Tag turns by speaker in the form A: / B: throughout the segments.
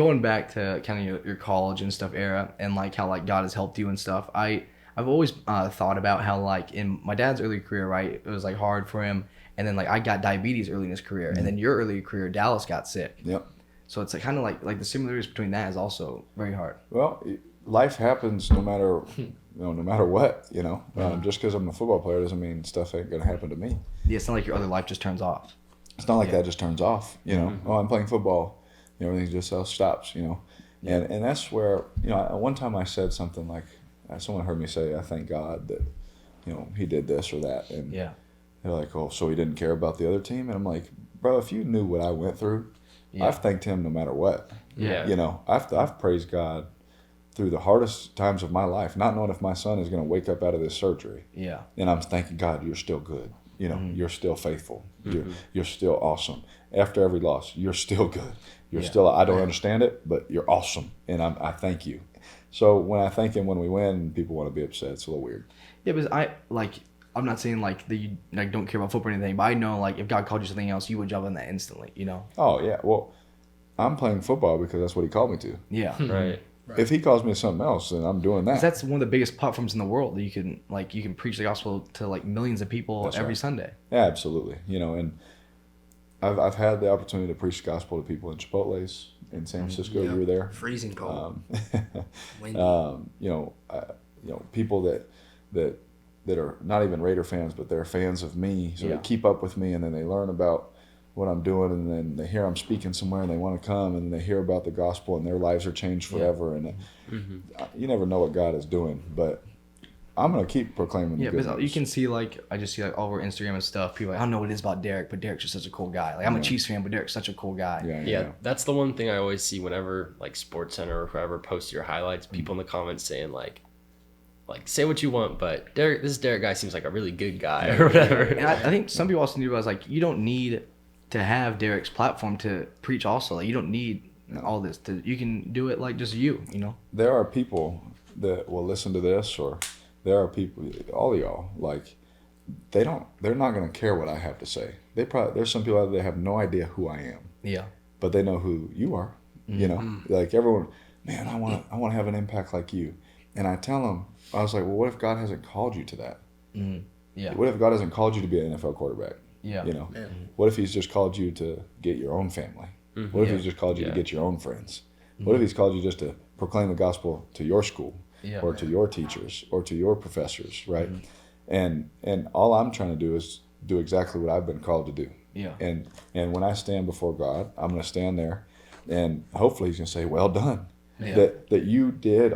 A: going back to kind of your college and stuff era and like how like God has helped you and stuff, I've always thought about how like in my dad's early career, right, it was like hard for him, and then like I got diabetes early in his career, and then your early career, Dallas got sick.
B: Yep.
A: So it's like kind of like the similarities between that is also very hard.
B: Well, life happens no matter no matter what, just because I'm a football player doesn't mean stuff ain't gonna happen to me.
A: Yeah, it's not like your other life just turns off.
B: It's not like that just turns off, Oh, I'm playing football, everything just else stops, and that's where, one time I said something like, someone heard me say, I thank God that, he did this or that, and they're like, oh, so he didn't care about the other team? And I'm like, bro, if you knew what I went through, I've thanked him no matter what. I've praised God through the hardest times of my life, not knowing if my son is going to wake up out of this surgery. Yeah. And I'm thanking God, you're still good. You're still faithful. You're still awesome. After every loss, you're still good. You're still, I don't understand it, but you're awesome. And I thank you. So when I thank him when we win, people want to be upset. It's a little weird.
A: Yeah, because I'm not saying like that you like don't care about football or anything, but I know like if God called you something else, you would jump on that instantly,
B: Oh yeah. Well, I'm playing football because that's what he called me to.
A: Yeah.
C: Right.
B: If he calls me to something else, then I'm doing that.
A: That's one of the biggest platforms in the world that you can preach the gospel to like millions of people every Sunday.
B: Yeah, absolutely. And I've had the opportunity to preach the gospel to people in Chipotle's in San Francisco. You were there.
D: Freezing cold.
B: People that are not even Raider fans, but they're fans of me, so they keep up with me, and then they learn about what I'm doing, and then they hear I'm speaking somewhere, and they want to come, and they hear about the gospel, and their lives are changed forever. And you never know what God is doing, but I'm gonna keep proclaiming.
A: Yeah, because you can see I just see all over Instagram and stuff. People I don't know what it is about Derek, but Derek's just such a cool guy. Like I'm a Chiefs fan, but Derek's such a cool guy.
C: Yeah, that's the one thing I always see whenever like SportsCenter or whoever posts your highlights. People in the comments saying like say what you want, but this Derek guy seems like a really good guy or whatever.
A: And I think some people also need to realize like you don't need to have Derek's platform to preach also. Like you don't need all this you can do it like just you.
B: There are people that will listen to this, or there are people, all of y'all, like they're not gonna care what I have to say. There's some people out there that have no idea who I am. Yeah. But they know who you are. Like everyone, man, I want to have an impact like you. And I tell them, I was like, well, what if God hasn't called you to that? Yeah. What if God hasn't called you to be an NFL quarterback? Yeah. What if he's just called you to get your own family? What if he's just called you to get your own friends? What if he's called you just to proclaim the gospel to your school or to your teachers or to your professors, right? And all I'm trying to do is do exactly what I've been called to do. Yeah. And when I stand before God, I'm going to stand there, and hopefully he's going to say, well done. Yeah. That you did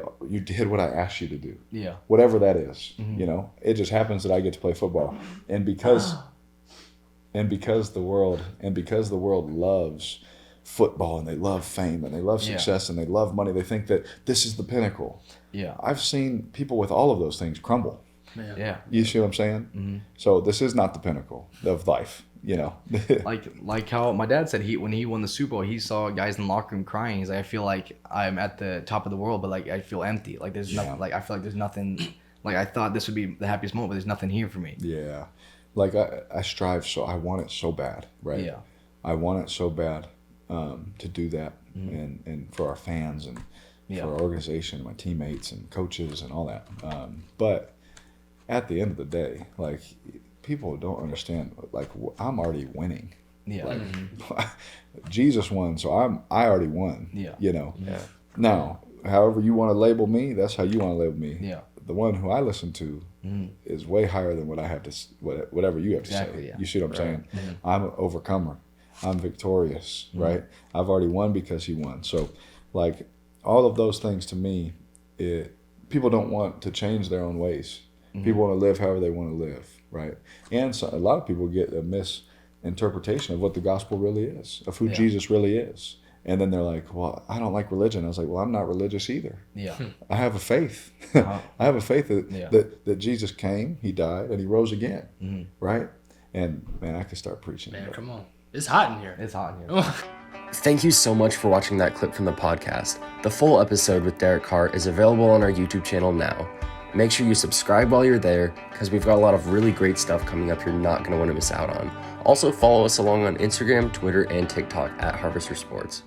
B: what I asked you to do. Yeah. Whatever that is, It just happens that I get to play football, and because the world loves football, and they love fame, and they love success, and they love money, they think that this is the pinnacle. Yeah. I've seen people with all of those things crumble. Yeah. You see what I'm saying? Mm-hmm. So this is not the pinnacle of life.
A: Like how my dad said when he won the Super Bowl, he saw guys in the locker room crying. He's like, I feel like I'm at the top of the world, but like I feel empty. Like there's nothing. Like I feel like there's nothing. Like I thought this would be the happiest moment, but there's nothing here for me. Yeah, like I strive I want it so bad, right? Yeah, I want it so bad to do that, and for our fans and for our organization, my teammates and coaches and all that. But at the end of the day, like, people don't understand, like, I'm already winning. Yeah. Like, Jesus won, so I already won. Yeah. Yeah. Now, however you want to label me, that's how you want to label me. Yeah. The one who I listen to is way higher than what I have to, whatever you have to say. Yeah. You see what I'm saying? Mm-hmm. I'm an overcomer. I'm victorious, right? I've already won because he won. So, like, all of those things to me, people don't want to change their own ways. People want to live however they want to live, right? And so a lot of people get a misinterpretation of what the gospel really is, of who Jesus really is. And then they're like, well, I don't like religion. I was like, well, I'm not religious either. Yeah. I have a faith. I have a faith that Jesus came, he died, and he rose again, right? And, man, I could start preaching.
D: Man, come on. It's hot in here.
A: It's hot in here.
C: Thank you so much for watching that clip from the podcast. The full episode with Derek Carr is available on our YouTube channel now. Make sure you subscribe while you're there, because we've got a lot of really great stuff coming up you're not going to want to miss out on. Also, follow us along on Instagram, Twitter, and TikTok at Harvester Sports.